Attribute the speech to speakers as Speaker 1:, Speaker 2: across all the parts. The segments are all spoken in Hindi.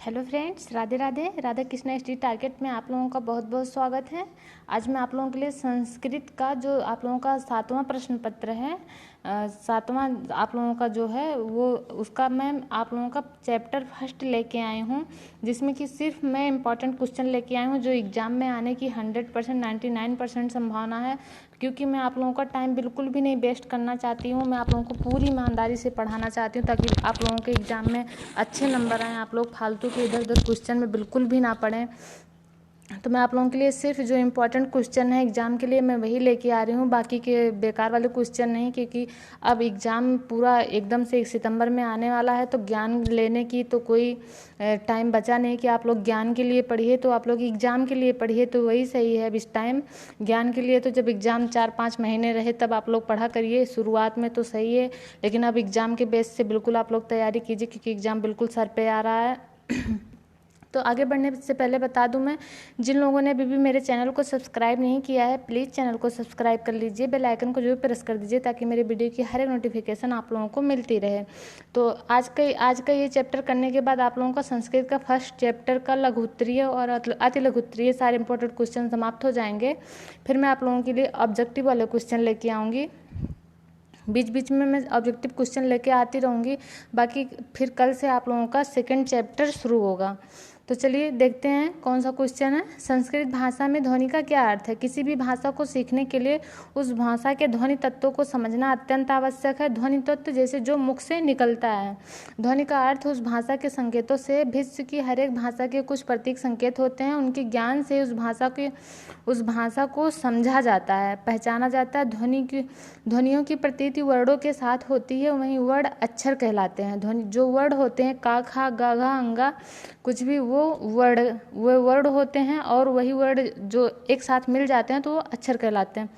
Speaker 1: Hello friends, Radhe Radhe. Radha Krishna street target में आप लोगों का बहुत बहुत स्वागत है। आज मैं आप लोगों के लिए संस्कृत का जो आप लोगों का 7वां प्रश्न पत्र है, 7वां आप लोगों का जो है वो उसका मैं आप लोगों का चैप्टर फर्स्ट लेके आई हूँ, जिसमें कि सिर्फ मैं इम्पॉर्टेंट क्वेश्चन लेके आई हूँ जो एग्ज़ाम में आने की 100% 99% संभावना है। क्योंकि मैं आप लोगों का टाइम बिल्कुल भी नहीं वेस्ट करना चाहती हूँ। मैं आप लोगों को पूरी ईमानदारी से पढ़ाना चाहती हूँ ताकि आप लोगों के एग्ज़ाम में अच्छे नंबर आएँ, आप लोग फालतू के इधर उधर क्वेश्चन में बिल्कुल भी ना पढ़ें। तो मैं आप लोगों के लिए सिर्फ जो इम्पोर्टेंट क्वेश्चन है एग्ज़ाम के लिए मैं वही लेके आ रही हूँ, बाकी के बेकार वाले क्वेश्चन नहीं। क्योंकि अब एग्ज़ाम पूरा एकदम से 1 सितंबर में आने वाला है, तो ज्ञान लेने की तो कोई टाइम बचा नहीं कि आप लोग ज्ञान के लिए पढ़िए। तो आप लोग एग्ज़ाम के लिए पढ़िए तो वही सही है। अब इस टाइम ज्ञान के लिए तो जब एग्ज़ाम 4-5 महीने रहे तब आप लोग पढ़ा करिए। शुरुआत में तो सही है, लेकिन अब एग्ज़ाम के बेस से बिल्कुल आप लोग तैयारी कीजिए, क्योंकि एग्ज़ाम बिल्कुल सर पे आ रहा है। तो आगे बढ़ने से पहले बता दूं, मैं जिन लोगों ने अभी भी मेरे चैनल को सब्सक्राइब नहीं किया है, प्लीज़ चैनल को सब्सक्राइब कर लीजिए, बेल आइकन को जरूर प्रेस कर दीजिए ताकि मेरे वीडियो की हर एक नोटिफिकेशन आप लोगों को मिलती रहे। तो आज का ये चैप्टर करने के बाद आप लोगों का संस्कृत का फर्स्ट चैप्टर का लघु उत्तरीय और अति लघु उत्तरीय सारे इंपॉर्टेंट क्वेश्चन समाप्त हो जाएंगे। फिर मैं आप लोगों के लिए ऑब्जेक्टिव वाले क्वेश्चन लेके आऊँगी। बीच बीच में मैं ऑब्जेक्टिव क्वेश्चन लेके आती रहूँगी। बाकी फिर कल से आप लोगों का सेकंड चैप्टर शुरू होगा। तो चलिए देखते हैं कौन सा क्वेश्चन है। संस्कृत भाषा में ध्वनि का क्या अर्थ है? किसी भी भाषा को सीखने के लिए उस भाषा के ध्वनि तत्वों को समझना अत्यंत आवश्यक है। ध्वनि तत्व जैसे जो मुख से निकलता है। ध्वनि का अर्थ उस भाषा के संकेतों से विश्व की हर एक भाषा के कुछ प्रतीक संकेत होते हैं, उनके ज्ञान से उस भाषा को समझा जाता है, पहचाना जाता है। ध्वनियों की प्रतीति वर्णों के साथ होती है, वहीं वर्ण अक्षर कहलाते हैं। ध्वनि जो वर्ण होते हैं का खा गा घा अंगा कुछ भी, वो वर्ड होते हैं, और वही वर्ड जो एक साथ मिल जाते हैं तो वो अक्षर कहलाते हैं।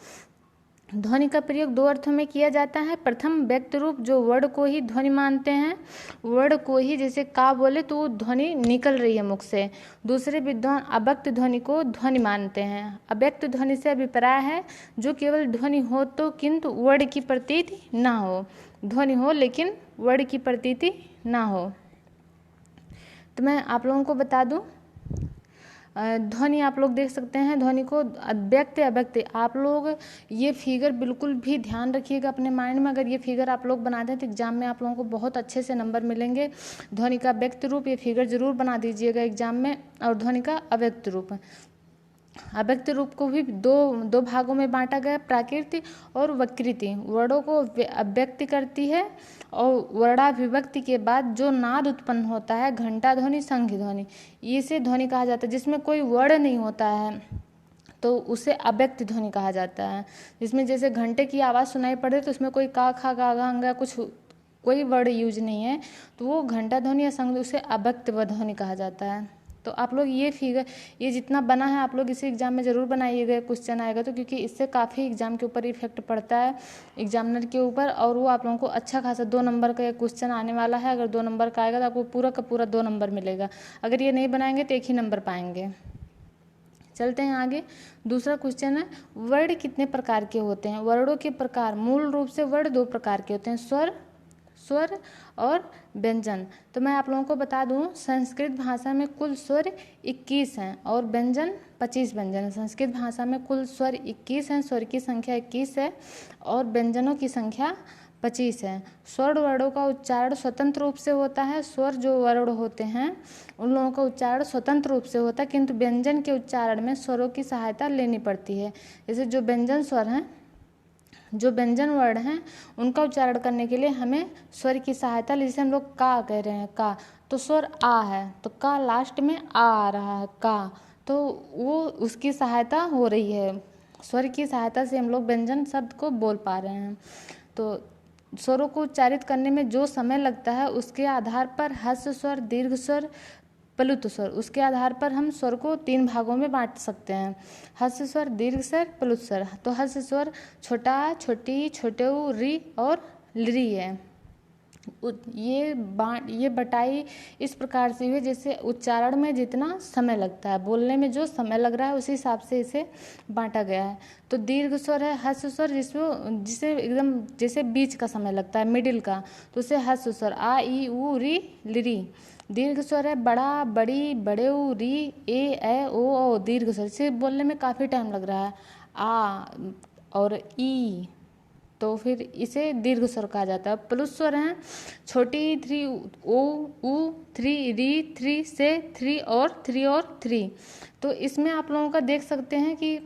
Speaker 1: ध्वनि का प्रयोग 2 अर्थों में किया जाता है। प्रथम व्यक्त रूप, जो वर्ड को ही ध्वनि मानते हैं, वर्ड को ही, जैसे का बोले तो वो ध्वनि निकल रही है मुख से। दूसरे विद्वान अव्यक्त ध्वनि को ध्वनि मानते हैं। अव्यक्त ध्वनि से अभिप्राय है जो केवल ध्वनि हो तो किंतु वर्ड की प्रतीति ना हो। ध्वनि हो लेकिन वर्ड की प्रतीति ना हो। तो मैं आप लोगों को बता दूं, ध्वनि आप लोग देख सकते हैं, ध्वनि को व्यक्त अव्यक्त, आप लोग ये फिगर बिल्कुल भी ध्यान रखिएगा अपने माइंड में। अगर ये फिगर आप लोग बनाते हैं तो एग्जाम में आप लोगों को बहुत अच्छे से नंबर मिलेंगे। ध्वनि का व्यक्त रूप, ये फिगर जरूर बना दीजिएगा एग्जाम में। और ध्वनि का अव्यक्त रूप, अव्यक्त रूप को भी दो भागों में बांटा गया, प्राकृति और वक्रीति। वर्णों को अव्यक्त करती है, और वर्णाभिव्यक्ति के बाद जो नाद उत्पन्न होता है, घंटा ध्वनि, संघ ध्वनि, इसे ध्वनि कहा जाता है। जिसमें कोई वर्ण नहीं होता है तो उसे अव्यक्त ध्वनि कहा जाता है। जिसमें जैसे घंटे की आवाज़ सुनाई पड़े तो उसमें कोई का खा गा घा अंगा कुछ कोई वर्ड यूज नहीं है, तो वो घंटा ध्वनि या संघ, उसे अव्यक्त ध्वनि कहा जाता है। तो आप लोग ये फिगर, ये जितना बना है आप लोग इसे एग्जाम में ज़रूर बनाइएगा, क्वेश्चन आएगा तो, क्योंकि इससे काफ़ी एग्जाम के ऊपर इफेक्ट पड़ता है, एग्जामिनर के ऊपर। और वो आप लोगों को अच्छा खासा 2 नंबर का क्वेश्चन आने वाला है। अगर 2 नंबर का आएगा तो आपको पूरा का पूरा 2 नंबर मिलेगा। अगर ये नहीं बनाएंगे तो 1 ही नंबर पाएंगे। चलते हैं आगे। दूसरा क्वेश्चन है, वर्ण कितने प्रकार के होते हैं? वर्णों के प्रकार, मूल रूप से वर्ण 2 प्रकार के होते हैं, स्वर और व्यंजन। तो मैं आप लोगों को बता दूं, संस्कृत भाषा में कुल स्वर 21 हैं और व्यंजन 25 व्यंजन हैं। संस्कृत भाषा में कुल स्वर 21 हैं, स्वर की संख्या 21 है, और व्यंजनों की संख्या 25 है। स्वर वर्णों का उच्चारण स्वतंत्र रूप से होता है। स्वर जो वर्ण होते हैं उन लोगों का उच्चारण स्वतंत्र रूप से होता है, किंतु व्यंजन के उच्चारण में स्वरों की सहायता लेनी पड़ती है। जैसे जो व्यंजन स्वर हैं, जो व्यंजन वर्ण हैं, उनका उच्चारण करने के लिए हमें स्वर की सहायता, जैसे हम लोग का कह रहे हैं, का, तो स्वर आ है तो का लास्ट में आ रहा है, का, तो वो उसकी सहायता हो रही है। स्वर की सहायता से हम लोग व्यंजन शब्द को बोल पा रहे हैं। तो स्वरों को उच्चारित करने में जो समय लगता है उसके आधार पर ह्रस्व स्वर, दीर्घ स्वर, प्लुत स्वर, उसके आधार पर हम स्वर को 3 भागों में बांट सकते हैं, ह्रस्व स्वर, दीर्घ स्वर, प्लुत स्वर। तो ह्रस्व स्वर छोटा, छोटी, छोटे, री और लरी है। ये बटाई इस प्रकार से हुई जैसे उच्चारण में जितना समय लगता है, बोलने में जो समय लग रहा है उसी हिसाब से इसे बांटा गया है। तो दीर्घ स्वर है ह्रस्व स्वर, जिसे एकदम जैसे बीच का समय लगता है, मिडिल का, तो उसे ह्रस्व स्वर आ ई उ री लिरी। दीर्घ स्वर है बड़ा बड़ी बड़ेऊ री ए ओ दीर्घ स्वर, इसे बोलने में काफ़ी टाइम लग रहा है, आ और ई, तो फिर इसे दीर्घ स्वर कहा जाता है। प्लुस स्वर हैं छोटी थ्री ओ उ थ्री री थ्री से थ्री और थ्री। तो इसमें आप लोगों का देख सकते हैं कि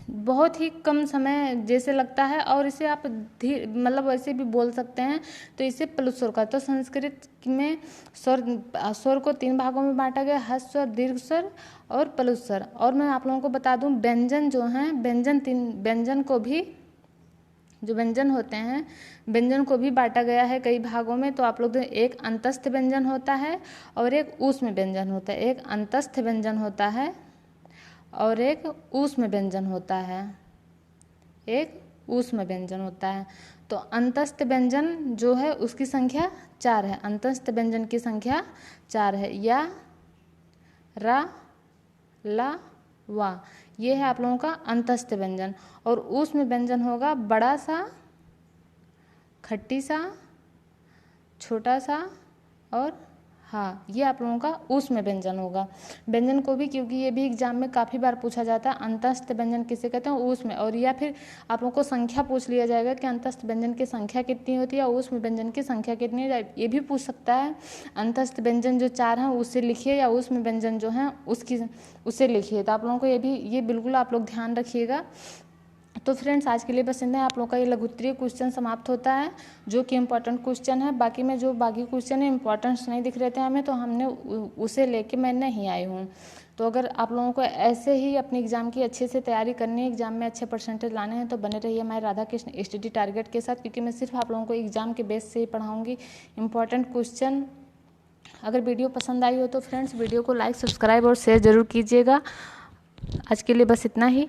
Speaker 1: बहुत ही कम समय जैसे लगता है, और इसे आप मतलब वैसे भी बोल सकते हैं, तो इसे प्लुस स्वर का। तो संस्कृत में स्वर को 3 भागों में बांटा गया, ह्रस्व स्वर, दीर्घ स्वर और प्लुस स्वर। और मैं आप लोगों को बता दूं व्यंजन जो हैं, व्यंजन को भी, जो व्यंजन होते हैं, व्यंजन को भी बांटा गया है कई भागों में। तो आप लोग एक अंतस्थ व्यंजन होता है और एक ऊष्म व्यंजन होता है। एक अंतस्थ व्यंजन होता है और एक ऊष्म व्यंजन होता है, एक ऊष्म व्यंजन होता है। तो अंतस्थ व्यंजन जो है उसकी संख्या 4 है। अंतस्थ व्यंजन की संख्या 4 है, या रा ला वा, ये है आप लोगों का अंतस्थ व्यंजन। और ऊष्म व्यंजन होगा बड़ा सा, खट्टी सा, छोटा सा और हाँ, ये आप लोगों का ऊष्म व्यंजन होगा। व्यंजन को भी, क्योंकि ये भी एग्जाम में काफ़ी बार पूछा जाता है, अंतस्थ व्यंजन किसे कहते हैं, ऊष्म, और या फिर आप लोगों को संख्या पूछ लिया जाएगा कि अंतस्थ व्यंजन की संख्या कितनी होती है, ऊष्म व्यंजन की संख्या कितनी है, ये भी पूछ सकता है। अंतस्थ व्यंजन जो 4 हैं उससे लिखिए, या ऊष्म व्यंजन जो हैं उससे लिखिए। तो आप लोगों को ये बिल्कुल आप लोग ध्यान रखिएगा। तो फ्रेंड्स, आज के लिए बस इतना है। आप लोग का ये लघुत्तरीय क्वेश्चन समाप्त होता है, जो कि इम्पोर्टेंट क्वेश्चन है। बाकी में जो बाकी क्वेश्चन है इम्पोर्टेंस नहीं दिख रहे थे हमें, तो हमने उसे लेके मैं नहीं आई हूँ। तो अगर आप लोगों को ऐसे ही अपनी एग्ज़ाम की अच्छे से तैयारी करनी है, एग्ज़ाम में अच्छे परसेंटेज लाने हैं, तो बने रहिए हमारे राधा कृष्ण स्टडी टारगेट के साथ, क्योंकि मैं सिर्फ आप लोगों को एग्ज़ाम के बेस से ही पढ़ाऊँगी इम्पॉर्टेंट क्वेश्चन। अगर वीडियो पसंद आई हो तो फ्रेंड्स वीडियो को लाइक, सब्सक्राइब और शेयर ज़रूर कीजिएगा। आज के लिए बस इतना ही।